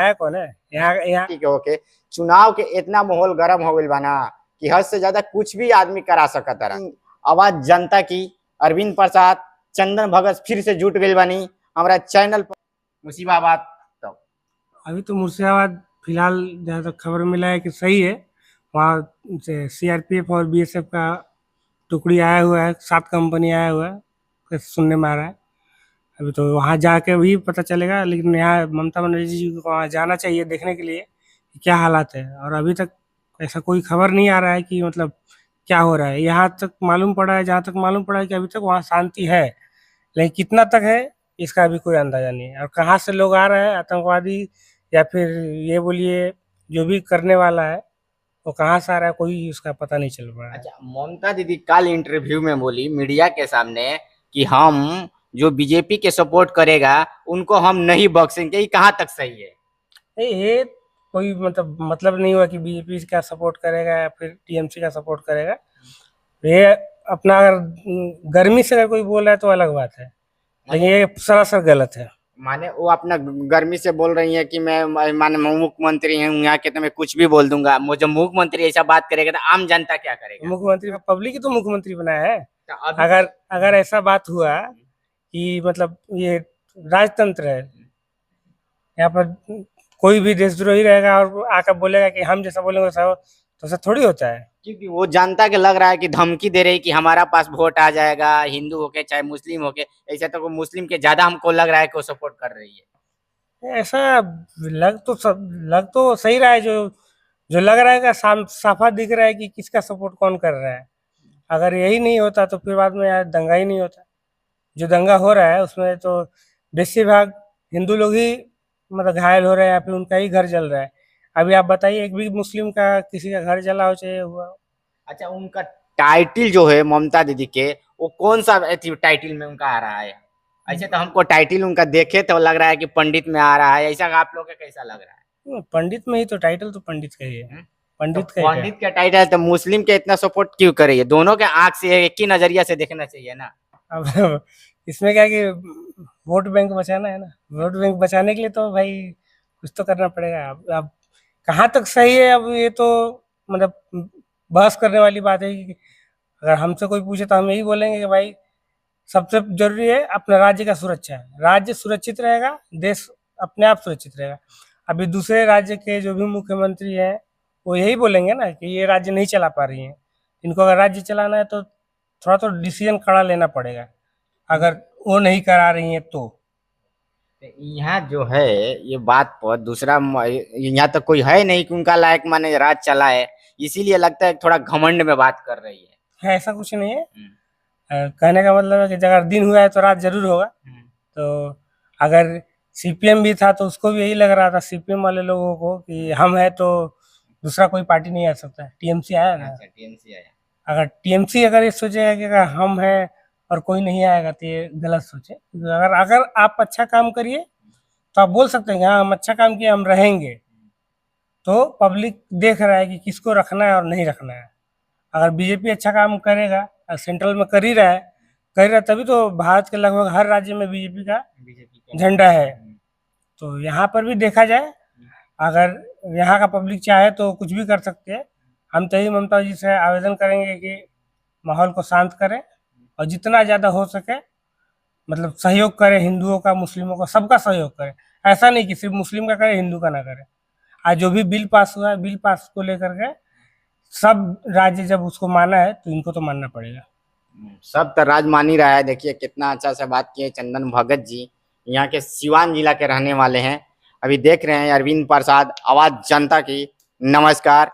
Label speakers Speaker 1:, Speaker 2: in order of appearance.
Speaker 1: है कौन है यहाँ यहाँ।
Speaker 2: ठीक है, ओके। चुनाव के इतना माहौल गर्म हो गई बना कि हद से ज्यादा कुछ भी आदमी करा सकता रहा। आवाज जनता की, अरविंद प्रसाद, चंदन भगत फिर से जुट गई बनी हमारा चैनल पर मुसीबाबाद। तो
Speaker 1: अभी तो मुर्शिदाबाद फिलहाल जहाँ तक खबर मिला है कि सही है, वहाँ से सीआरपीएफ और बीएसएफ का टुकड़ी आया हुआ है, 7 कंपनी आया हुआ है, ऐसे सुनने में आ रहा है। अभी तो वहाँ जाके भी पता चलेगा, लेकिन यहाँ ममता बनर्जी जी को वहाँ जाना चाहिए देखने के लिए कि क्या हालात है। और अभी तक ऐसा कोई खबर नहीं आ रहा है कि मतलब क्या हो रहा है। यहाँ तक मालूम पड़ा है, जहाँ तक मालूम पड़ा है कि अभी तक वहाँ शांति है, लेकिन कितना तक है इसका अभी कोई अंदाजा नहीं है। और कहाँ से लोग आ रहे हैं आतंकवादी, या फिर ये बोलिए जो भी करने वाला है वो कहाँ से आ रहा है, कोई उसका पता नहीं चल पा रहा है।
Speaker 2: अच्छा, ममता दीदी कल इंटरव्यू में बोली मीडिया के सामने कि हम जो बीजेपी के सपोर्ट करेगा उनको हम नहीं बख्शेंगे। ये कहाँ तक सही है?
Speaker 1: ये कोई मतलब नहीं हुआ कि बीजेपी का सपोर्ट करेगा या फिर टीएमसी का सपोर्ट करेगा। ये अपना अगर गर्मी से अगर कोई बोल रहा है तो अलग बात है, लेकिन ये सरासर गलत है।
Speaker 2: माने वो अपना गर्मी से बोल रही है कि मैं माने मुख्यमंत्री हूँ यहाँ के, तो मैं कुछ भी बोल दूंगा। जब मुख्यमंत्री ऐसा बात करेगा तो आम जनता क्या करेगा?
Speaker 1: मुख्यमंत्री पब्लिक ही तो मुख्यमंत्री बनाया है।
Speaker 2: तो अभी
Speaker 1: अगर अगर ऐसा बात हुआ कि मतलब ये राजतंत्र है, यहाँ पर कोई भी देशद्रोही रहेगा और आकर बोलेगा कि हम जैसा बोलेंगे वैसा हो, तो ऐसा थोड़ी होता है।
Speaker 2: क्योंकि वो जनता के लग रहा है कि धमकी दे रही कि हमारा पास वोट आ जाएगा, हिंदू होके चाहे मुस्लिम होके। ऐसा तो वो मुस्लिम के ज्यादा हमको लग रहा है कि वो सपोर्ट कर रही है।
Speaker 1: ऐसा लग तो सही रहा है, जो जो लग रहा है का साफा दिख रहा है कि किसका सपोर्ट कौन कर रहा है। अगर यही नहीं होता तो फिर बाद में यार दंगा ही नहीं होता। जो दंगा हो रहा है उसमें तो बेशिरभाग हिंदू लोग ही मतलब घायल हो रहे हैं या फिर उनका ही घर जल रहा है। अभी आप बताइए, एक भी मुस्लिम का किसी का घर जला हो चाहे हुआ हो।
Speaker 2: अच्छा, उनका टाइटिल जो है ममता दीदी के, वो कौन सा टाइटिल में उनका आ रहा है? ऐसे तो हमको टाइटिल उनका देखे तो लग रहा है कि पंडित में आ रहा है। ऐसा आप लोग का कैसा लग रहा है?
Speaker 1: पंडित में ही तो टाइटल तो पंडित का ही है।
Speaker 2: तो
Speaker 1: पंडित का ही क्या?
Speaker 2: पंडित का टाइटल तो मुस्लिम के इतना सपोर्ट क्यों करे? ये दोनों के आंख से एक ही नजरिया से देखना चाहिए ना।
Speaker 1: अब इसमें क्या है कि वोट बैंक बचाना है ना, वोट बैंक बचाने के लिए तो भाई कुछ तो करना पड़ेगा। अब कहाँ तक सही है, अब ये तो मतलब बहस करने वाली बात है कि अगर हमसे कोई पूछे तो हम यही बोलेंगे कि भाई सबसे जरूरी है अपने राज्य का सुरक्षा है। राज्य सुरक्षित रहेगा, देश अपने आप सुरक्षित रहेगा। अभी दूसरे राज्य के जो भी मुख्यमंत्री हैं वो यही बोलेंगे ना कि ये राज्य नहीं चला पा रही हैं। इनको अगर राज्य चलाना है तो थोड़ा तो डिसीजन कड़ा लेना पड़ेगा, अगर वो नहीं करा रही हैं तो।
Speaker 2: यहाँ जो है ये बात पर दूसरा यहाँ तक कोई है नहीं कि उनका लायक माने राज चला है, इसीलिए लगता है थोड़ा घमंड में बात कर रही है।
Speaker 1: ऐसा कुछ नहीं है। कहने का मतलब है कि अगर दिन हुआ है तो रात जरूर होगा। तो अगर सीपीएम भी था तो उसको भी यही लग रहा था, सीपीएम वाले लोगों को, कि हम है तो दूसरा कोई पार्टी नहीं आ सकता। टीएमसी आया ना।
Speaker 2: अच्छा, टीएमसी आया।
Speaker 1: अगर टीएमसी अगर ये सोचेगा कि अगर हम हैं और कोई नहीं आएगा तो ये गलत सोचे। अगर अगर आप अच्छा काम करिए तो आप बोल सकते हैं कि हाँ हम अच्छा काम किए, हम रहेंगे। तो पब्लिक देख रहा है कि किसको रखना है और नहीं रखना है। अगर बीजेपी अच्छा काम करेगा, सेंट्रल में कर ही रहा है, तभी तो भारत के लगभग हर राज्य में बीजेपी का झंडा है। तो यहाँ पर भी देखा जाए, अगर यहाँ का पब्लिक चाहे तो कुछ भी कर सकते हैं। हम तो यही ममता जी से आवेदन करेंगे कि माहौल को शांत करें और जितना ज़्यादा हो सके मतलब सहयोग करें, हिंदुओं का, मुस्लिमों का, सबका सहयोग करें। ऐसा नहीं कि सिर्फ मुस्लिम का करें, हिंदू का ना करें। आज जो भी बिल पास हुआ है, बिल पास को लेकर के सब राज्य जब उसको माना है तो इनको तो मानना पड़ेगा।
Speaker 2: सब तो राज मान ही रहा है। देखिए कितना अच्छा से बात किए चंदन भगत जी, यहाँ के सिवान जिला के रहने वाले हैं। अभी देख रहे हैं अरविंद प्रसाद, आवाज जनता की। नमस्कार।